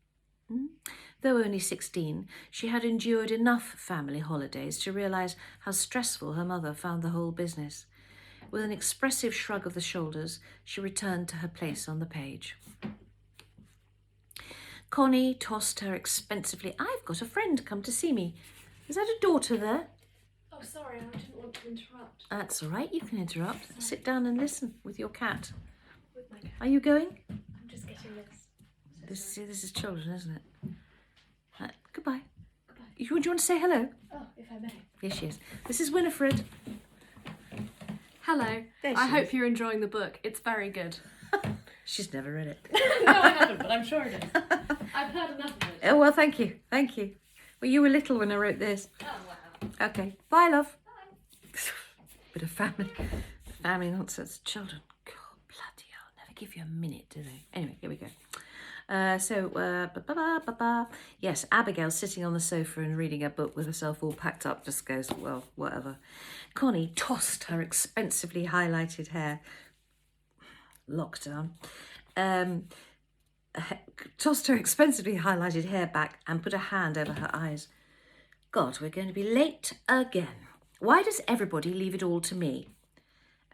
S1: Though only 16, she had endured enough family holidays to realise how stressful her mother found the whole business. With an expressive shrug of the shoulders, she returned to her place on the page. Connie tossed her expensively. I've got a friend come to see me. Is that a daughter there?
S2: Oh, sorry, I didn't want to interrupt.
S1: That's all right, you can interrupt. Sorry. Sit down and listen with your cat.
S2: With my cat.
S1: Are you going?
S2: I'm just getting this.
S1: This is children, isn't it? Goodbye.
S2: Goodbye.
S1: Do you want to say hello?
S2: Oh, if I may.
S1: Yes, she is. This is Winifred.
S2: Hello. I hope you're enjoying the book. It's very good.
S1: She's never read it.
S2: No, I haven't, but I'm sure it is. I've heard enough of it.
S1: Oh, well, thank you. Thank you. Well, you were little when I wrote this.
S2: Oh, wow.
S1: Okay. Bye, love.
S2: Bye.
S1: Bit of family nonsense. Children. God, bloody hell. Never give you a minute, do they? Anyway, here we go. Yes, Abigail, sitting on the sofa and reading a book with herself all packed up, just goes, well, whatever. Connie tossed her expensively highlighted hair. Lockdown. Tossed her expensively highlighted hair back and put a hand over her eyes. God, we're going to be late again. Why does everybody leave it all to me?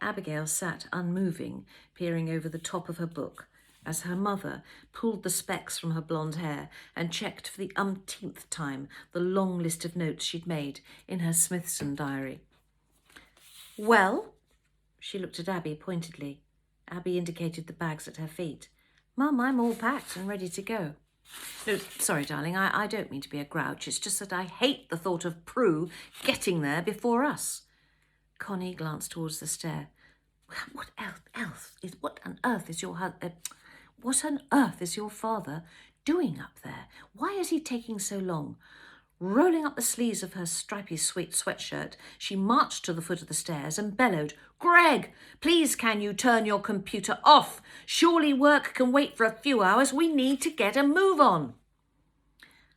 S1: Abigail sat unmoving, peering over the top of her book, as her mother pulled the specks from her blonde hair and checked for the umpteenth time the long list of notes she'd made in her Smithson diary. Well? She looked at Abby pointedly. Abby indicated the bags at her feet. Mum, I'm all packed and ready to go. No, sorry, darling, I don't mean to be a grouch. It's just that I hate the thought of Prue getting there before us. Connie glanced towards the stair. What on earth is your father doing up there? Why is he taking so long? Rolling up the sleeves of her stripy sweet sweatshirt, she marched to the foot of the stairs and bellowed, Greg, please can you turn your computer off? Surely work can wait for a few hours. We need to get a move on.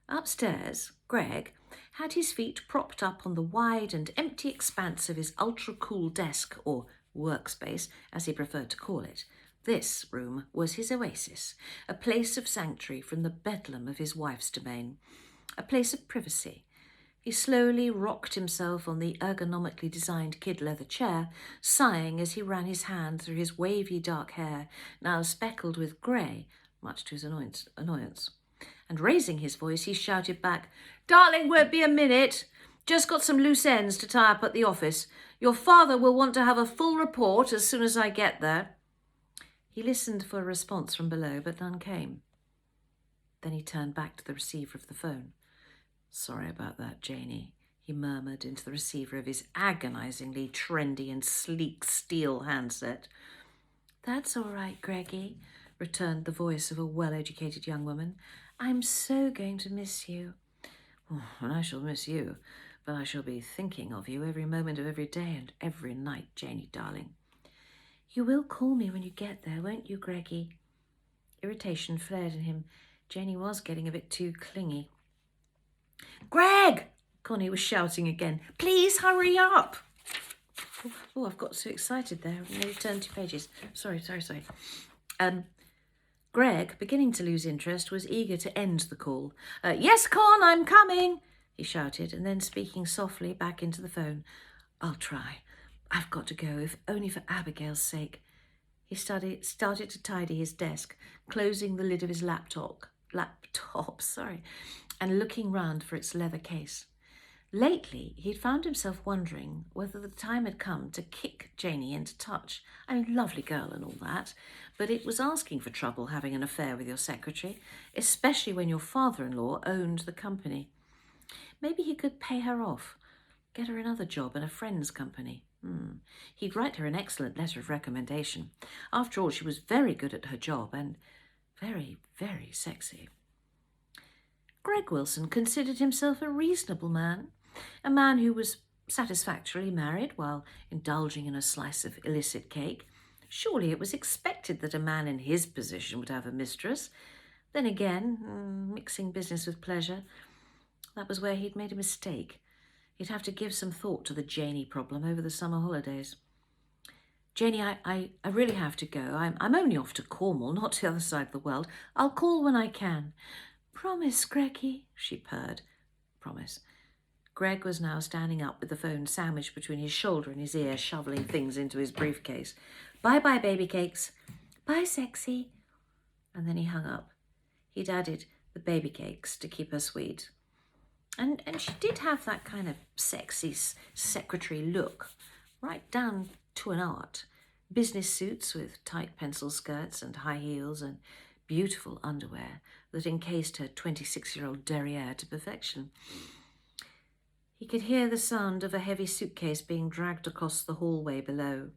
S1: Upstairs, Greg had his feet propped up on the wide and empty expanse of his ultra-cool desk, or workspace, as he preferred to call it. This room was his oasis, a place of sanctuary from the bedlam of his wife's domain, a place of privacy. He slowly rocked himself on the ergonomically designed kid leather chair, sighing as he ran his hand through his wavy dark hair, now speckled with grey, much to his annoyance. And raising his voice, he shouted back, Darling, won't be a minute. Just got some loose ends to tie up at the office. Your father will want to have a full report as soon as I get there. He listened for a response from below, but none came. Then he turned back to the receiver of the phone. Sorry about that, Janie, he murmured into the receiver of his agonisingly trendy and sleek steel handset. That's all right, Greggy, returned the voice of a well-educated young woman. I'm so going to miss you. Oh, and I shall miss you, but I shall be thinking of you every moment of every day and every night, Janie, darling. You will call me when you get there, won't you, Greggy? Irritation flared in him. Janie was getting a bit too clingy. Greg! Connie was shouting again. Please hurry up! Oh, I've got so excited there. I nearly turned 2 pages. Sorry. Greg, beginning to lose interest, was eager to end the call. Yes, Con, I'm coming, he shouted, and then speaking softly back into the phone. I'll try. I've got to go, if only for Abigail's sake. He started to tidy his desk, closing the lid of his laptop, and looking round for its leather case. Lately, he'd found himself wondering whether the time had come to kick Janie into touch. I mean, lovely girl and all that, but it was asking for trouble having an affair with your secretary, especially when your father-in-law owned the company. Maybe he could pay her off, get her another job in a friend's company. He'd write her an excellent letter of recommendation. After all, she was very good at her job and very, very sexy. Greg Wilson considered himself a reasonable man, a man who was satisfactorily married while indulging in a slice of illicit cake. Surely it was expected that a man in his position would have a mistress. Then again, mixing business with pleasure, that was where he'd made a mistake. He'd have to give some thought to the Janie problem over the summer holidays. Janie, I really have to go. I'm only off to Cornwall, not to the other side of the world. I'll call when I can. Promise, Greggy, she purred. Promise. Greg was now standing up with the phone sandwiched between his shoulder and his ear, shoveling things into his briefcase. Bye-bye, baby cakes. Bye, sexy. And then he hung up. He'd added the baby cakes to keep her sweet. And she did have that kind of sexy secretary look, right down to an art. Business suits with tight pencil skirts and high heels and beautiful underwear that encased her 26-year-old derriere to perfection. He could hear the sound of a heavy suitcase being dragged across the hallway below.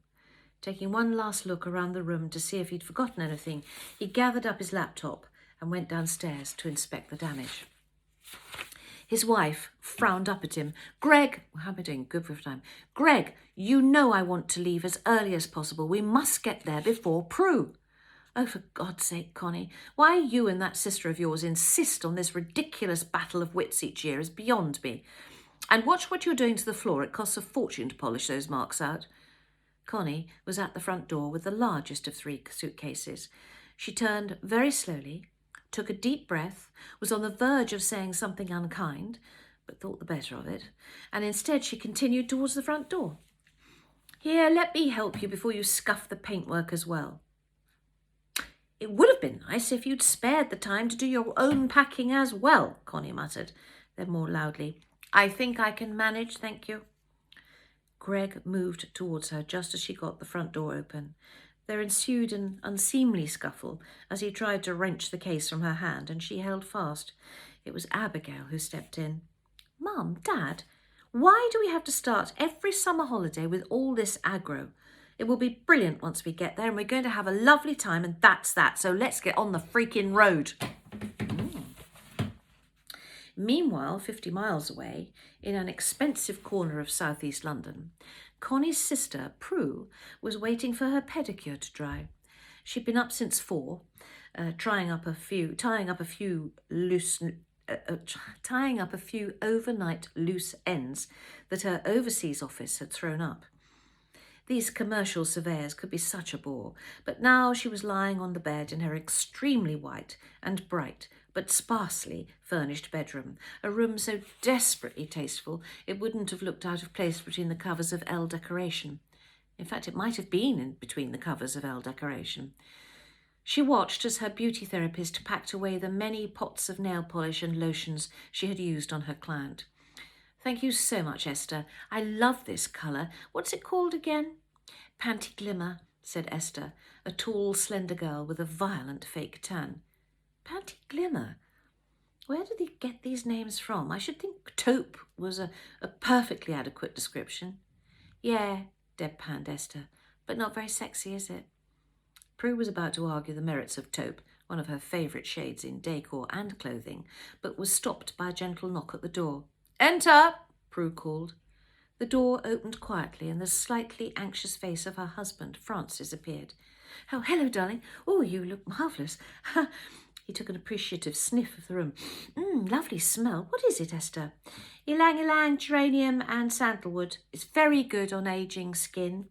S1: Taking one last look around the room to see if he'd forgotten anything, he gathered up his laptop and went downstairs to inspect the damage. His wife frowned up at him. Greg, how am I doing? Good for time. Greg, you know I want to leave as early as possible. We must get there before Prue. Oh, for God's sake, Connie, why you and that sister of yours insist on this ridiculous battle of wits each year is beyond me. And watch what you're doing to the floor. It costs a fortune to polish those marks out. Connie was at the front door with the largest of 3 suitcases. She turned very slowly, took a deep breath, was on the verge of saying something unkind, but thought the better of it, and instead she continued towards the front door. Here, let me help you before you scuff the paintwork as well. It would have been nice if you'd spared the time to do your own packing as well, Connie muttered, then more loudly, I think I can manage, thank you. Greg moved towards her just as she got the front door open. There ensued an unseemly scuffle as he tried to wrench the case from her hand, and she held fast. It was Abigail who stepped in. Mum, Dad, why do we have to start every summer holiday with all this aggro? It will be brilliant once we get there, and we're going to have a lovely time, and that's that. So let's get on the freaking road. Meanwhile, 50 miles away, in an expensive corner of southeast London, Connie's sister, Prue, was waiting for her pedicure to dry. She'd been up since 4, tying up a few overnight loose ends that her overseas office had thrown up. These commercial surveyors could be such a bore, but now she was lying on the bed in her extremely white and bright but sparsely furnished bedroom, a room so desperately tasteful it wouldn't have looked out of place between the covers of Elle Decoration. In fact, it might have been in between the covers of Elle Decoration. She watched as her beauty therapist packed away the many pots of nail polish and lotions she had used on her client. Thank you so much, Esther. I love this colour. What's it called again? Panty Glimmer, said Esther, a tall, slender girl with a violent fake tan. Panty Glimmer? Where did they get these names from? I should think taupe was a perfectly adequate description. Yeah, deadpanned Esther, but not very sexy, is it? Prue was about to argue the merits of taupe, one of her favourite shades in decor and clothing, but was stopped by a gentle knock at the door. Enter, Prue called. The door opened quietly and the slightly anxious face of her husband, Francis, appeared. Oh, hello, darling. Oh, you look marvellous. He took an appreciative sniff of the room. Lovely smell. What is it, Esther? Ylang-ylang, geranium and sandalwood. It's very good on ageing skin.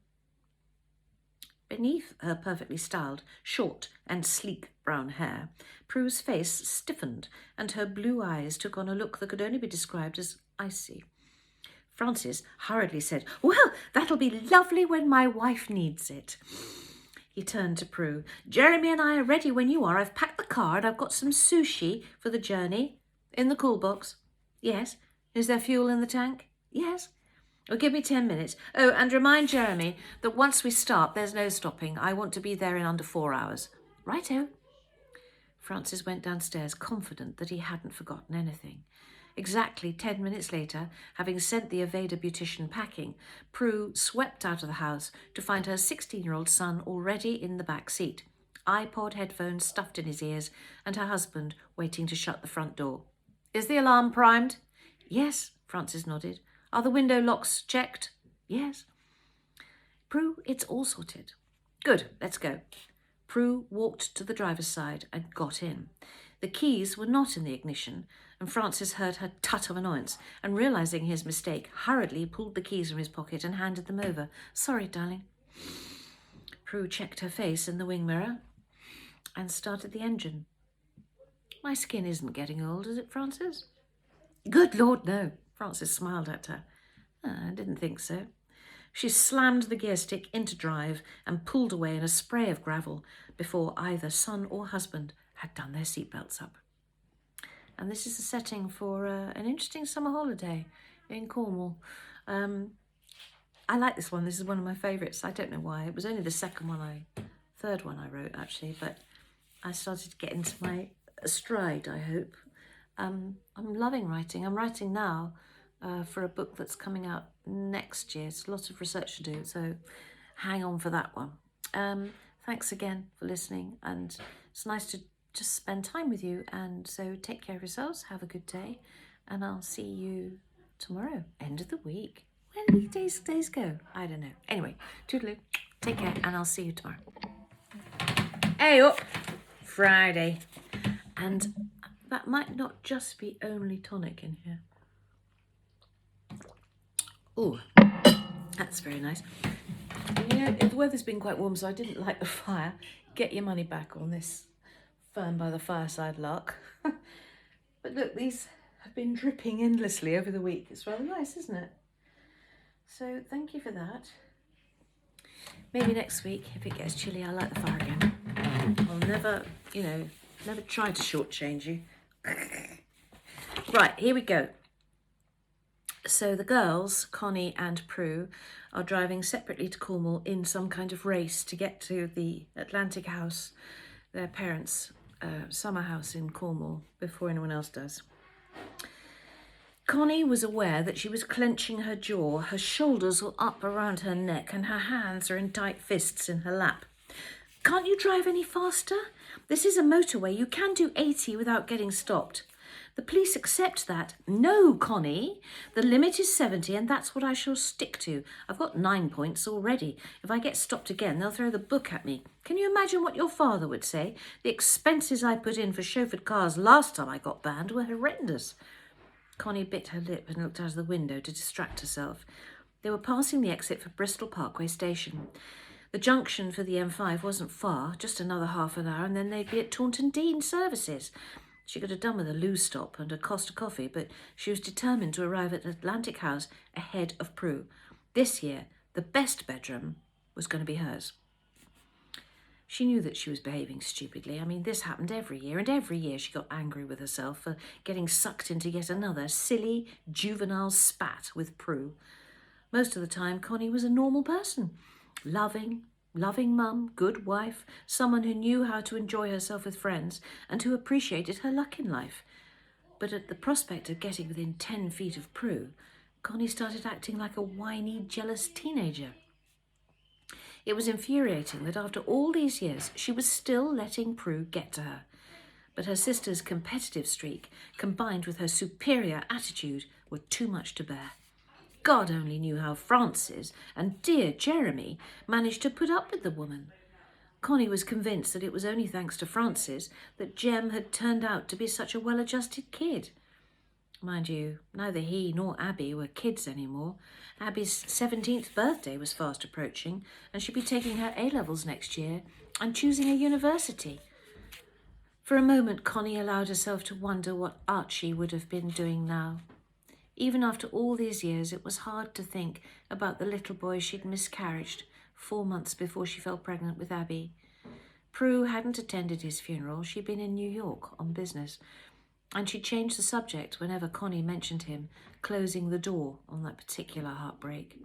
S1: Beneath her perfectly styled, short and sleek brown hair, Prue's face stiffened and her blue eyes took on a look that could only be described as icy. Francis hurriedly said, Well, that'll be lovely when my wife needs it. He turned to Prue. Jeremy and I are ready when you are. I've packed the car and I've got some sushi for the journey. In the cool box? Yes. Is there fuel in the tank? Yes. Well, give me 10 minutes. Oh, and remind Jeremy that once we start, there's no stopping. I want to be there in under 4 hours. Righto. Francis went downstairs, confident that he hadn't forgotten anything. Exactly 10 minutes later, having sent the evader beautician packing, Prue swept out of the house to find her 16-year-old son already in the back seat, iPod headphones stuffed in his ears, and her husband waiting to shut the front door. "Is the alarm primed?" "Yes," Frances nodded. "Are the window locks checked?" "Yes." "Prue, it's all sorted." "Good, let's go." Prue walked to the driver's side and got in. The keys were not in the ignition, and Frances heard her tut of annoyance, and realising his mistake, hurriedly pulled the keys from his pocket and handed them over. "Sorry, darling." Prue checked her face in the wing mirror and started the engine. "My skin isn't getting old, is it, Frances?" "Good Lord, no." Frances smiled at her. "I didn't think so." She slammed the gear stick into drive and pulled away in a spray of gravel before either son or husband had done their seatbelts up. And this is the setting for an interesting summer holiday in Cornwall. I like this one. This is one of my favourites. I don't know why. It was only the third one I wrote, actually, but I started to get into my stride, I hope. I'm loving writing. I'm writing now for a book that's coming out next year. It's a lot of research to do, so hang on for that one. Thanks again for listening, and it's nice to just spend time with you. And so take care of yourselves, have a good day, and I'll see you tomorrow, end of the week. Where do these days go? I don't know. Anyway, toodaloo, take care, and I'll see you tomorrow. Hey up, Friday. And that might not just be only tonic in here. Oh, that's very nice. You know, the weather's been quite warm, so I didn't light the fire. Get your money back on this Fern by the fireside lark. But look, these have been dripping endlessly over the week. It's rather nice, isn't it? So thank you for that. Maybe next week, if it gets chilly, I'll light the fire again. I'll never try to shortchange you. Right, here we go. So the girls, Connie and Prue, are driving separately to Cornwall in some kind of race to get to the Atlantic House, their parents' summer house in Cornwall, before anyone else does. Connie was aware that she was clenching her jaw, her shoulders were up around her neck, and her hands are in tight fists in her lap. "Can't you drive any faster? This is a motorway. You can do 80 without getting stopped." "The police accept that." "No, Connie. The limit is 70 and that's what I shall stick to. I've got 9 points already. If I get stopped again, they'll throw the book at me. Can you imagine what your father would say? The expenses I put in for chauffeured cars last time I got banned were horrendous." Connie bit her lip and looked out of the window to distract herself. They were passing the exit for Bristol Parkway Station. The junction for the M5 wasn't far, just another half an hour, and then they'd be at Taunton Dean Services. She could have done with a loo stop and a Costa coffee, but she was determined to arrive at Atlantic House ahead of Prue. This year, the best bedroom was going to be hers. She knew that she was behaving stupidly. I mean, this happened every year, and every year she got angry with herself for getting sucked into yet another silly, juvenile spat with Prue. Most of the time, Connie was a normal person. Loving mum, good wife, someone who knew how to enjoy herself with friends and who appreciated her luck in life. But at the prospect of getting within 10 feet of Prue, Connie started acting like a whiny, jealous teenager. It was infuriating that after all these years, she was still letting Prue get to her. But her sister's competitive streak, combined with her superior attitude, were too much to bear. God only knew how Frances and dear Jeremy managed to put up with the woman. Connie was convinced that it was only thanks to Frances that Jem had turned out to be such a well-adjusted kid. Mind you, neither he nor Abby were kids anymore. Abby's 17th birthday was fast approaching, and she'd be taking her A-levels next year and choosing a university. For a moment, Connie allowed herself to wonder what Archie would have been doing now. Even after all these years, it was hard to think about the little boy she'd miscarried 4 months before she fell pregnant with Abby. Prue hadn't attended his funeral. She'd been in New York on business, and she changed the subject whenever Connie mentioned him, closing the door on that particular heartbreak.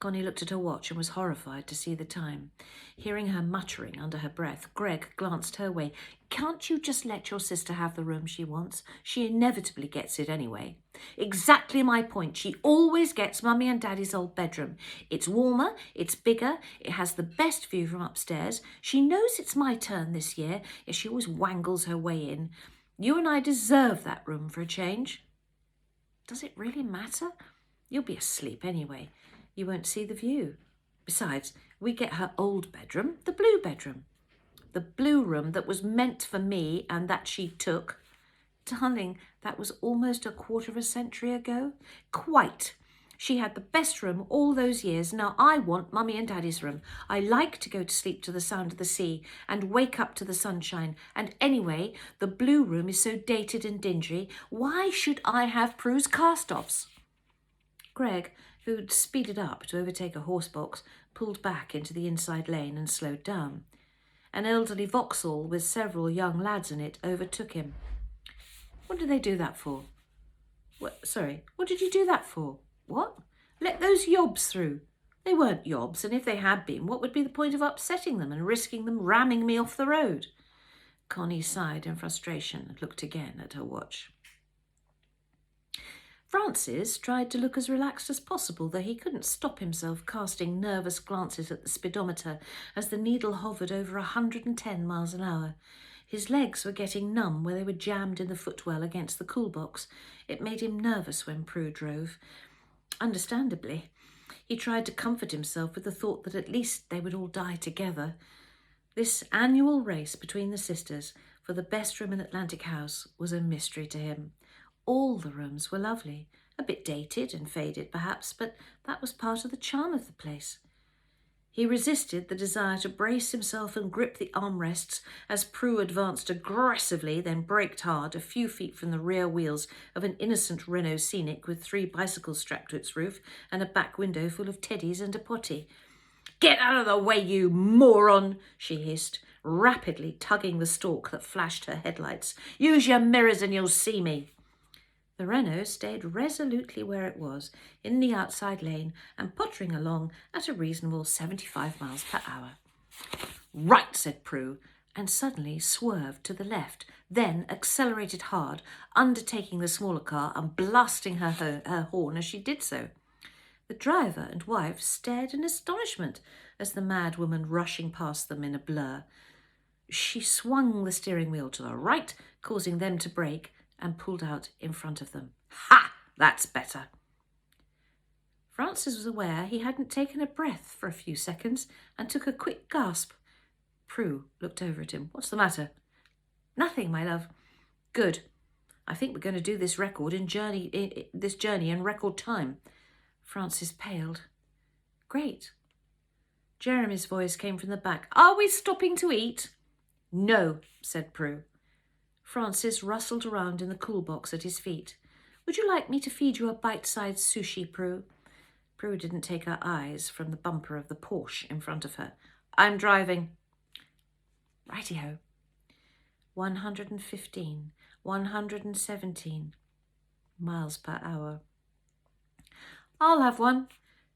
S1: Connie looked at her watch and was horrified to see the time. Hearing her muttering under her breath, Greg glanced her way. Can't you just let your sister have the room she wants? She inevitably gets it anyway. Exactly my point. She always gets Mummy and Daddy's old bedroom. It's warmer, it's bigger, it has the best view from upstairs. She knows it's my turn this year, yet she always wangles her way in. You and I deserve that room for a change. Does it really matter? You'll be asleep anyway. You won't see the view. Besides, we get her old bedroom, the blue bedroom. The blue room that was meant for me and that she took. Darling, that was almost a quarter of a century ago. Quite. She had the best room all those years. Now I want Mummy and Daddy's room. I like to go to sleep to the sound of the sea and wake up to the sunshine. And anyway, the blue room is so dated and dingy. Why should I have Prue's cast-offs? Greg, who'd speeded up to overtake a horse box, pulled back into the inside lane and slowed down. An elderly Vauxhall with several young lads in it overtook him. What did they do that for? What did you do that for? What? Let those yobs through. They weren't yobs, and if they had been, what would be the point of upsetting them and risking them ramming me off the road? Connie sighed in frustration and looked again at her watch. Francis tried to look as relaxed as possible, though he couldn't stop himself casting nervous glances at the speedometer as the needle hovered over 110 miles an hour. His legs were getting numb where they were jammed in the footwell against the cool box. It made him nervous when Prue drove. Understandably. He tried to comfort himself with the thought that at least they would all die together. This annual race between the sisters for the best room in Atlantic House was a mystery to him. All the rooms were lovely, a bit dated and faded perhaps, but that was part of the charm of the place. He resisted the desire to brace himself and grip the armrests as Prue advanced aggressively, then braked hard a few feet from the rear wheels of an innocent Renault Scenic with 3 bicycles strapped to its roof and a back window full of teddies and a potty. "Get out of the way, you moron!" she hissed, rapidly tugging the stalk that flashed her headlights. "Use your mirrors and you'll see me." The Renault stayed resolutely where it was, in the outside lane, and pottering along at a reasonable 75 miles per hour. "Right," said Prue, and suddenly swerved to the left, then accelerated hard, undertaking the smaller car and blasting her horn as she did so. The driver and wife stared in astonishment as the mad woman rushing past them in a blur. She swung the steering wheel to the right, causing them to brake, and pulled out in front of them. "Ha! That's better." Francis was aware he hadn't taken a breath for a few seconds and took a quick gasp. Prue looked over at him. "What's the matter?" "Nothing, my love." "Good. I think we're going to do this journey in record time." Francis paled. "Great." Jeremy's voice came from the back. "Are we stopping to eat?" "No," said Prue. Francis rustled around in the cool box at his feet. "Would you like me to feed you a bite-sized sushi, Prue?" Prue didn't take her eyes from the bumper of the Porsche in front of her. "I'm driving." "Righty-ho." 115, 117 miles per hour. "I'll have one."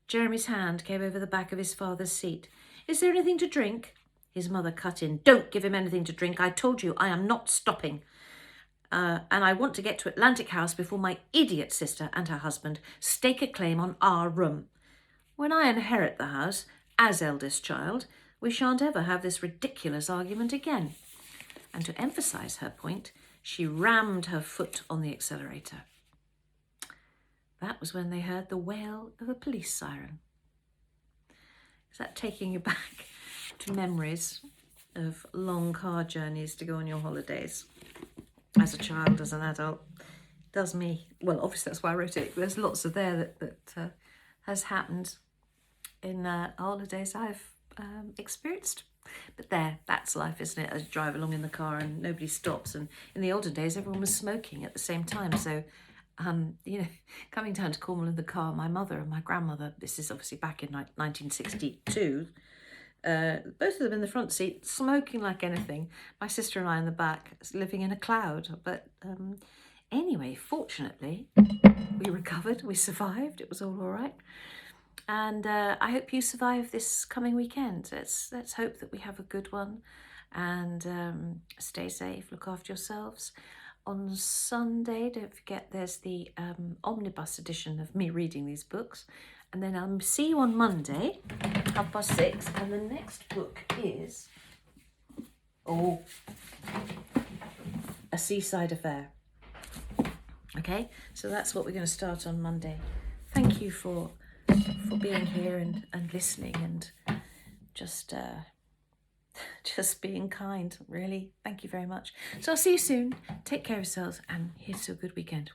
S1: Jeremy's hand came over the back of his father's seat. "Is there anything to drink?" His mother cut in. "Don't give him anything to drink. I told you I am not stopping. And I want to get to Atlantic House before my idiot sister and her husband stake a claim on our room. When I inherit the house, as eldest child, we shan't ever have this ridiculous argument again." And to emphasise her point, she rammed her foot on the accelerator. That was when they heard the wail of a police siren. Is that taking you back to memories of long car journeys to go on your holidays? As a child, as an adult, does me. Well, obviously that's why I wrote it. There's lots of there that has happened in holidays I've experienced. But that's life, isn't it? As you drive along in the car and nobody stops. And in the olden days, everyone was smoking at the same time. So, coming down to Cornwall in the car, my mother and my grandmother, this is obviously back in 1962, both of them in the front seat, smoking like anything. My sister and I in the back, living in a cloud. But anyway, fortunately, we recovered, we survived, it was all right. And I hope you survive this coming weekend. Let's hope that we have a good one, and stay safe, look after yourselves. On Sunday, don't forget there's the Omnibus edition of me reading these books. And then I'll see you on Monday, 6:30. And the next book is, A Seaside Affair. Okay, so that's what we're going to start on Monday. Thank you for being here and listening and just being kind, really. Thank you very much. So I'll see you soon. Take care of yourselves, and here's to a good weekend.